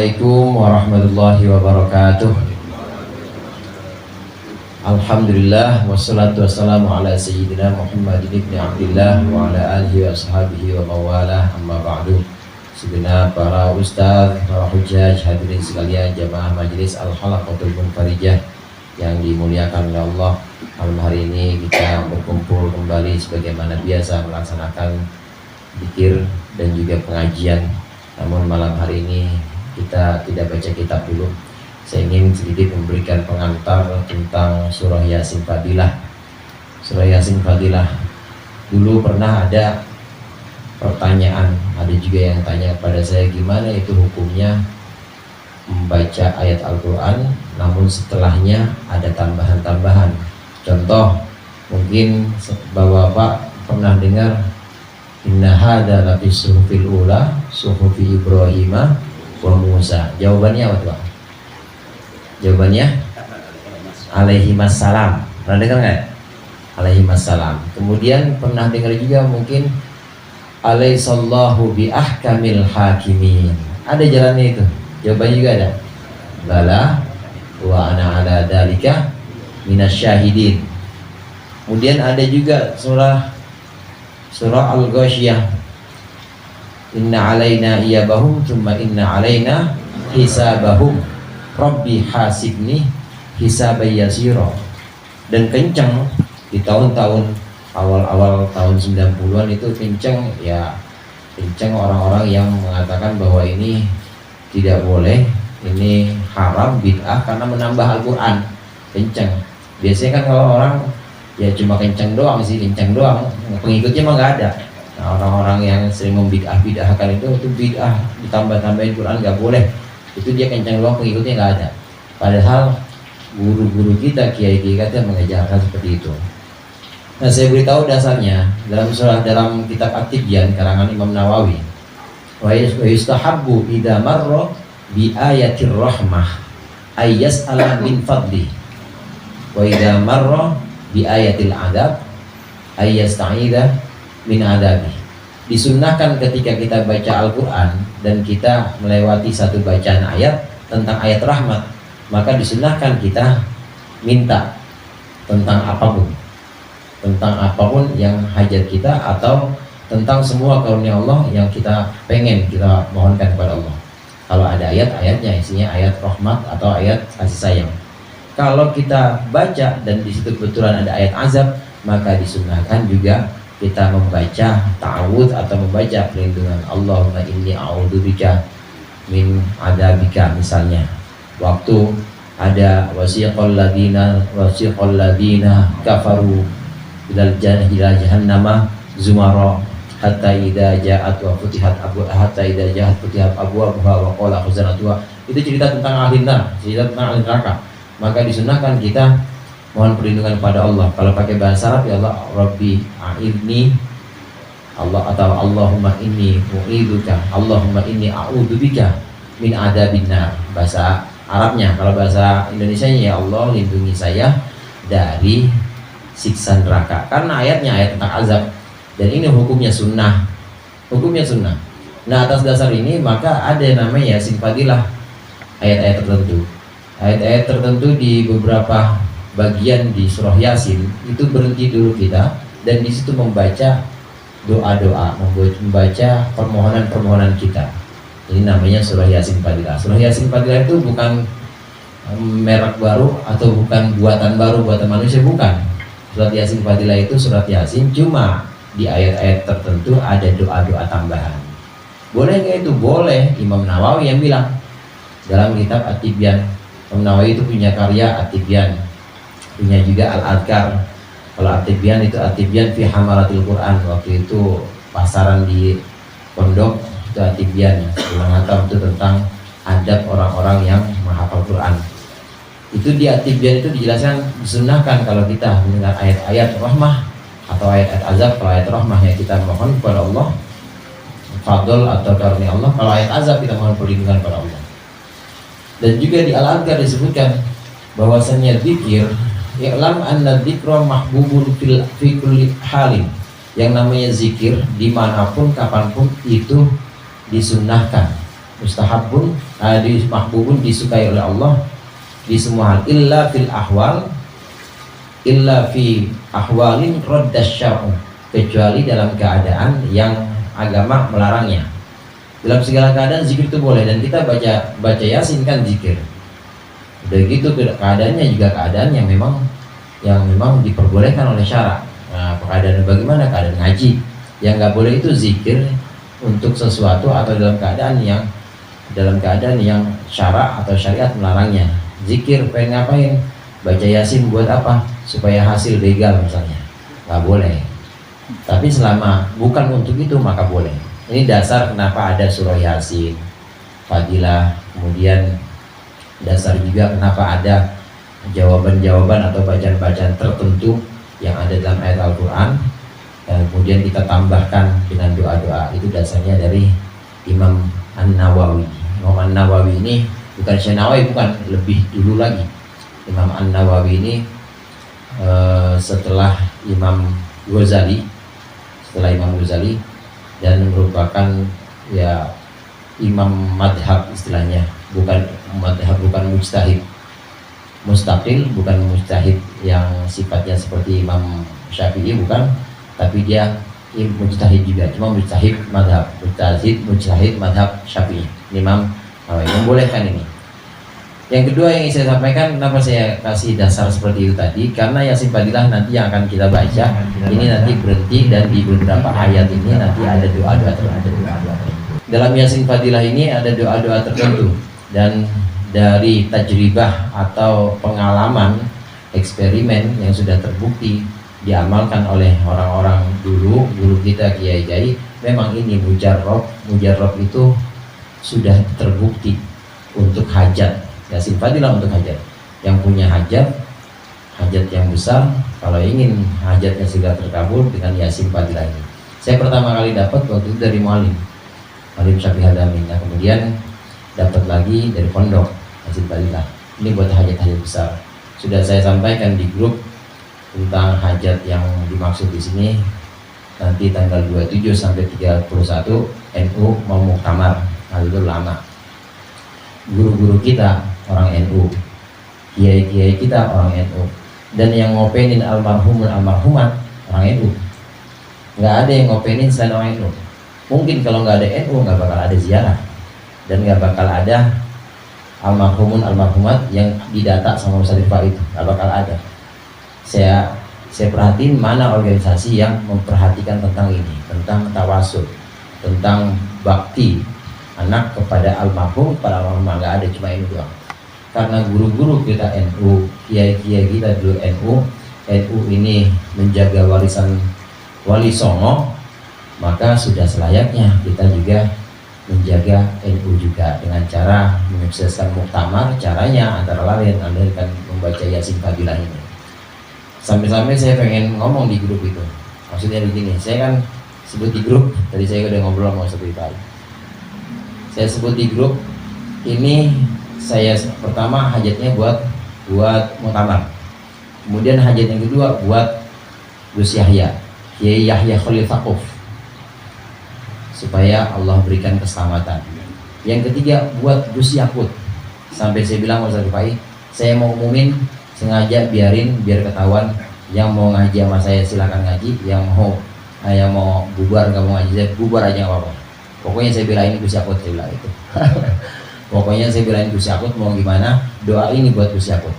Assalamualaikum warahmatullahi wabarakatuh. Alhamdulillah wassalatu wassalamu ala sayyidina Muhammad ibn Abdillah wa ala alihi wa ashabihi wa mawalah, amma ba'du. Segenap para ustaz, para hujjaj, hadirin sekalian, jamaah majelis Al-Halaqatul Munfarijah yang dimuliakan oleh Allah. Malam hari ini kita berkumpul kembali sebagaimana biasa melaksanakan zikir dan juga pengajian. Namun malam hari ini kita tidak baca kitab dulu. Saya ingin sedikit memberikan pengantar tentang surah Yasin Fadilah. Surah Yasin Fadilah, dulu pernah ada pertanyaan, ada juga yang tanya kepada saya, gimana itu hukumnya membaca ayat Al-Quran namun setelahnya ada tambahan-tambahan. Contoh, mungkin bapak-bapak pernah dengar inna hadza lafi suhufil ula suhufi Ibrahim wa Musa. Jawabannya apa tuh? Jawabannya alaihimassalam. Pernah dengar nggak? Alaihimassalam. Kemudian pernah dengar juga mungkin alaihissallahu bi ahkamil hakimin. Ada jalannya itu. Jawabannya juga ada. Bala wa ana ala dalika minasyahidin. Kemudian ada juga surah Al-Ghasyiyah, inna alaina iyabahum thumma inna alaina hisabahum rabbi hasibni hisabai yasira. Dan kenceng di tahun-tahun awal-awal tahun 90-an itu kenceng orang-orang yang mengatakan bahwa ini tidak boleh, ini haram, bid'ah karena menambah Al-Quran. Kenceng. Biasanya kan kalau orang ya cuma kenceng doang, pengikutnya mah nggak ada. Nah, orang-orang yang sering membid'ah-bid'ahkan itu bid'ah ditambah-tambahin Quran nggak boleh. Itu dia kenceng doang, pengikutnya nggak ada. Padahal guru-guru kita, kiai-kiai kita mengajarkan seperti itu. Nah, saya beritahu dasarnya dalam kitab At-Tibyan karangan Imam Nawawi. Wa yustahabbu idza marra bi ayatir rahmah ayyas ala bin fadli. Wa idza marra bi ayatil adab ayyasta'idha min adabi. Disunnahkan ketika kita baca Al-Quran dan kita melewati satu bacaan ayat tentang ayat rahmat, maka disunnahkan kita minta tentang apapun yang hajat kita atau tentang semua karunia Allah yang kita pengen kita mohonkan kepada Allah. Kalau ada ayat-ayatnya isinya ayat rahmat atau ayat kasih sayang. Kalau kita baca dan di situ kebetulan ada ayat azab, maka disunnahkan juga kita membaca ta'awudz atau membaca perlindungan. Allahumma inni a'udzubika min adzabika misalnya. Waktu ada wasiqal ladina kafaru ilal jahannama zumara hatta idza ja'at futihat abwabuha wa qala khazanatuha. Itu cerita tentang ahli neraka. Maka disunahkan kita mohon perlindungan kepada Allah. Kalau pakai bahasa Arab ya Allah Rabbi a'idni Allah, atau Allahumma inni mu'iduka, Allahumma inni a'udzubika min adzabin nar. Bahasa Arabnya. Kalau bahasa Indonesianya ya Allah lindungi saya dari siksa neraka. Karena ayatnya ayat tentang azab dan ini hukumnya sunnah. Nah, atas dasar ini maka ada namanya Yasin Fadilah, ayat-ayat tertentu. Ayat-ayat tertentu di beberapa bagian di surah Yasin itu berhenti dulu kita dan di situ membaca doa-doa, membaca permohonan-permohonan kita. Ini namanya surah Yasin Fadilah. Surah Yasin Fadilah itu bukan merek baru atau bukan buatan baru buatan manusia, bukan. Surat Yasin Fadilah itu surat Yasin, cuma di ayat-ayat tertentu ada doa-doa tambahan. Boleh nggak itu? Boleh. Imam Nawawi yang bilang dalam kitab At-Tibyan. Imam Nawawi itu punya karya At-Tibyan, punya juga Al-Adhkar. Kalau At-Tibyan itu At-Tibyan fi hamalatil Quran. Waktu itu pasaran di pondok itu At-Tibyan, mengatakan itu tentang adab orang-orang yang menghafal Quran. Itu di At-Tibyan itu dijelaskan disunnahkan kalau kita mendengar ayat-ayat rahmah atau ayat-ayat azab. Kalau ayat rahmah ya kita mohon kepada Allah fadl atau karunia Allah. Kalau ayat azab kita mohon perlindungan kepada Allah. Dan juga di Al-Adhkar disebutkan bahwasannya zikir, i'lam anna dzikra mahbubun fi kulli halin. Yang namanya zikir dimanapun kapanpun itu disunnahkan. mustahabun, mahbubun, disukai oleh Allah di semua hal, illa fil ahwal, illa fi ahwalin raddas syar'u, kecuali dalam keadaan yang agama melarangnya. Dalam segala keadaan zikir itu boleh, dan kita baca Yasin kan zikir. Udah gitu keadaannya juga keadaan yang memang diperbolehkan oleh syara. Nah, keadaan bagaimana? Keadaan ngaji. Yang nggak boleh itu zikir untuk sesuatu atau dalam keadaan yang syara atau syariat melarangnya. Zikir pengen ngapain? Baca Yasin buat apa? Supaya hasil begal misalnya. Nggak boleh. Tapi selama bukan untuk itu maka boleh. Ini dasar kenapa ada surah Yasin, fadilah, kemudian dasar juga kenapa ada jawaban-jawaban atau bacaan-bacaan tertentu yang ada dalam ayat Al-Quran, dan kemudian kita tambahkan dengan doa-doa. Itu dasarnya dari Imam An-Nawawi. Imam An-Nawawi ini bukan Syekh Nawawi, bukan, lebih dulu lagi. Imam An-Nawawi ini setelah Imam Ghazali, dan merupakan ya imam madhab istilahnya, bukan madhab, bukan mujtahid, mustaqil, bukan mujtahid yang sifatnya seperti Imam Syafi'i, bukan, tapi dia mujtahid juga, cuma mujtahid madhab, mujtahid madhab Syafi'i. Imam membolehkan ini. Yang kedua yang ingin saya sampaikan, kenapa saya kasih dasar seperti itu tadi, karena Yasin Fadilah nanti yang akan kita baca ini nanti berhenti, dan di beberapa ayat ini nanti ada doa-doa tertentu. Dalam Yasin Fadilah ini ada doa-doa tertentu, dan dari tajribah atau pengalaman eksperimen yang sudah terbukti diamalkan oleh orang-orang dulu, guru kita kiai-kiai, memang ini mujarrab itu sudah terbukti untuk hajat. Yasin Fadilah untuk hajat, yang punya hajat yang besar, kalau ingin hajatnya segera terkabul dengan Yasin Fadilah ini. Saya pertama kali dapat waktu itu dari Mu'alim Syafi'i Hadamin, nah, kemudian dapat lagi dari pondok Yasin Fadilah. Ini buat hajat-hajat besar. Sudah saya sampaikan di grup tentang hajat yang dimaksud di sini. Nanti tanggal 27 sampai 31 NU mau muktamar, itu lama. Guru-guru kita orang NU, kiai-kiai kita orang NU, dan yang ngopenin almarhumat orang NU. Nggak ada yang ngopenin selain orang NU. Mungkin kalau nggak ada NU nggak bakal ada ziarah, dan nggak bakal ada almarhumat yang didata sama Ustaz Pak, itu nggak bakal ada. Saya perhatiin mana organisasi yang memperhatikan tentang ini, tentang tawasul, tentang bakti anak kepada almarhum, nggak ada, cuma ini doang. Karena guru-guru kita NU, kiai-kiai kita dulu NU ini menjaga warisan Wali Songo, maka sudah selayaknya kita juga menjaga NU juga dengan cara menyukseskan muktamar. Caranya antara lain kan membaca Yasin Fadilah ini. Sampai-sampai saya pengen ngomong di grup itu, maksudnya begini, saya kan sebut di grup, tadi saya udah ngobrol sama Ustaz Pak. Saya sebut di grup ini, saya pertama hajatnya buat muktamar, kemudian hajat yang kedua buat Gus Yahya, Kiai Yahya Khalil Faquf, supaya Allah berikan keselamatan. Yang ketiga buat Gus Yakut. Sampai saya bilang Ustaz Rifai, saya mau umumin sengaja biar ketahuan, yang mau ngaji sama saya silakan ngaji, yang mau bubar nggak mau ngaji saya bubar aja nggak apa-apa. Pokoknya saya belain Gus Yakut, saya bilang itu. Pokoknya saya belain Gus Yakut, mau gimana doa ini buat Gus Yakut.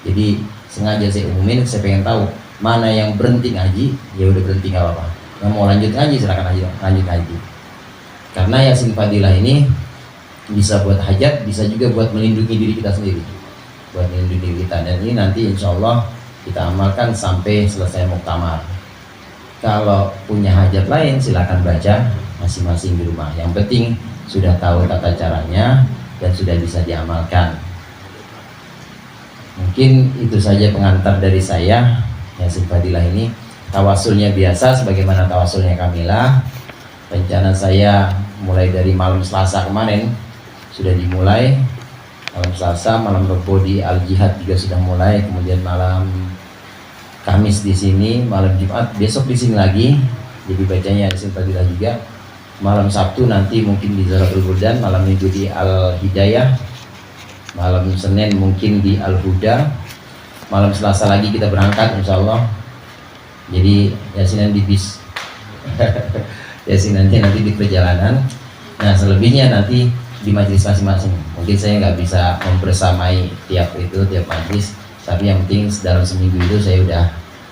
Jadi sengaja saya umumin, saya pengen tahu mana yang berhenti ngaji, ya udah berhenti nggak apa-apa. Yang mau lanjut ngaji silakan lanjut ngaji. Karena Yasin Fadilah ini bisa buat hajat, bisa juga buat melindungi diri kita sendiri, buat melindungi diri kita. Dan ini nanti insya Allah kita amalkan sampai selesai muktamar. Kalau punya hajat lain silakan baca masing-masing di rumah. Yang penting sudah tahu tata caranya dan sudah bisa diamalkan. Mungkin itu saja pengantar dari saya. Yasin Fadilah ini tawasulnya biasa sebagaimana tawasulnya Kamilah. Rencana saya mulai dari malam Selasa kemarin sudah dimulai. Malam Selasa, malam Rebo di Al Jihad juga sudah mulai. Kemudian malam Kamis di sini, malam Jumat, besok di sini lagi. Jadi bacanya Yasin Fadilah juga. malam Sabtu nanti mungkin di Zaratul Burdan, malam Minggu di Al Hidayah, malam Senin mungkin di Al Huda, malam Selasa lagi kita berangkat insya Allah. Jadi yasinan di bis yasin nanti di perjalanan. Nah selebihnya nanti di majelis masing-masing. Mungkin saya nggak bisa membersamai tiap majelis, tapi yang penting dalam seminggu itu saya udah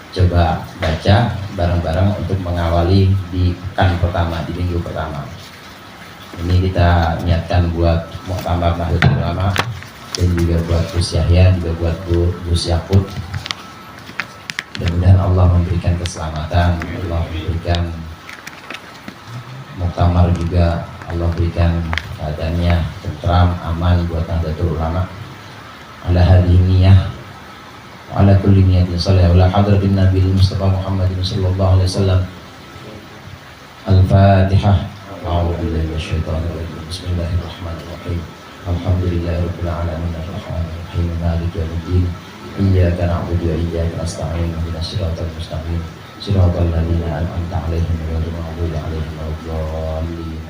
coba baca bareng-bareng untuk mengawali di pekan pertama, di minggu pertama. Ini kita niatkan buat Muktamar Nahdlatul Ulama dan juga buat Gus Yahya, juga buat Gus Yakut. Mudah-mudahan Allah memberikan keselamatan, Allah memberikan Muktamar juga, Allah berikan keadaannya tentram, aman buat Nahdlatul Ulama. Ala hadhihi niyah wa ala kulli niyatin shalihah wa ala hadratin Nabi Mustafa Muhammadin sallallahu alaihi wasallam. Al-Fatihah. A'udzu billahi minasyaitonir rajim. Bismillahirrahmanirrahim. Alhamdulillahirabbil alamin arrahmanir rahim maliki yaumiddin. Iyyaka na'budu wa iyyaka nasta'in. Ihdinas siratal mustaqim. Siratal ladzina an'amta 'alaihim ghairil maghdubi 'alaihim waladdallin.